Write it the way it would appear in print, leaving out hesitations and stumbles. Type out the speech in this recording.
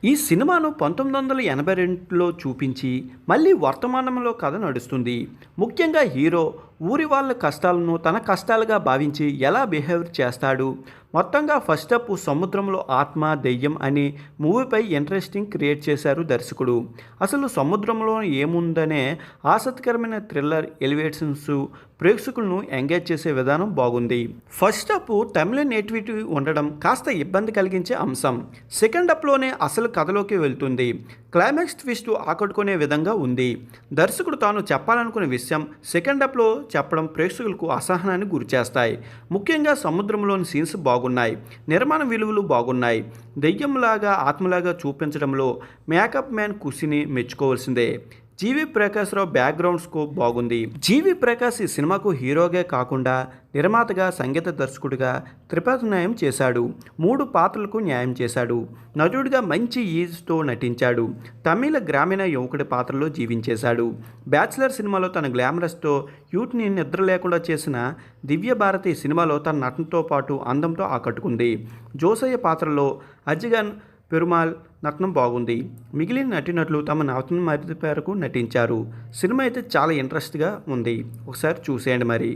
ఈ సినిమాను 1982లో చూపించి మళ్ళీ వర్తమానంలో కథ నడుస్తుంది. ముఖ్యంగా హీరో ఊరి వాళ్ళ కష్టాలను తన కష్టాలుగా భావించి ఎలా బిహేవ్ చేస్తాడు. మొత్తంగా ఫస్ట్ హాఫ్ సముద్రంలో ఆత్మ, దెయ్యం అని మూవీపై ఇంట్రెస్టింగ్ క్రియేట్ చేశారు దర్శకుడు. అసలు సముద్రంలో ఏముందనే ఆసక్తికరమైన థ్రిల్లర్ ఎలివేషన్స్ ప్రేక్షకులను ఎంగేజ్ చేసే విధానం బాగుంది. ఫస్ట్ హాఫ్ తమిళ నేటివిటీ ఉండడం కాస్త ఇబ్బంది కలిగించే అంశం. సెకండ్ హాఫ్లోనే అసలు కథలోకి వెళ్తుంది. క్లైమాక్స్ ట్విస్ట్ ఆకట్టుకునే విధంగా ఉంది. దర్శకుడు తాను చెప్పాలనుకునే విషయం సెకండ్ హాఫ్లో చెప్పడం ప్రేక్షకులకు అసహనాన్ని గురిచేస్తాయి. ముఖ్యంగా సముద్రంలోని సీన్స్ బాగున్నాయి. నిర్మాణ విలువలు బాగున్నాయి. దెయ్యంలాగా ఆత్మలాగా చూపించడంలో మేకప్ మ్యాన్ కృషిని మెచ్చుకోవాల్సిందే. జీవి ప్రకాశ్రావు బ్యాక్గ్రౌండ్ స్కోప్ బాగుంది. జీవి ప్రకాష్ ఈ సినిమాకు హీరోగా కాకుండా నిర్మాతగా, సంగీత దర్శకుడిగా త్రిపాత్రన్యాయం చేశాడు. 3 పాత్రలకు న్యాయం చేశాడు. నటుడిగా మంచి ఈజ్తో నటించాడు. తమిళ గ్రామీణ యువకుడి పాత్రలో జీవించేశాడు. బ్యాచిలర్ సినిమాలో తన గ్లామరస్తో యూత్ని నిద్ర లేకుండా చేసిన దివ్య భారతి సినిమాలో తన నటనతో పాటు అందంతో ఆకట్టుకుంది. జోసయ్య పాత్రలో అజిగన్ పెరుమాల్ నటనం బాగుంది. మిగిలిన నటీనటులు తమ నటన మేరకు నటించారు. సినిమా అయితే చాలా ఇంట్రెస్ట్గా ఉంది. ఒకసారి చూసేయండి మరి.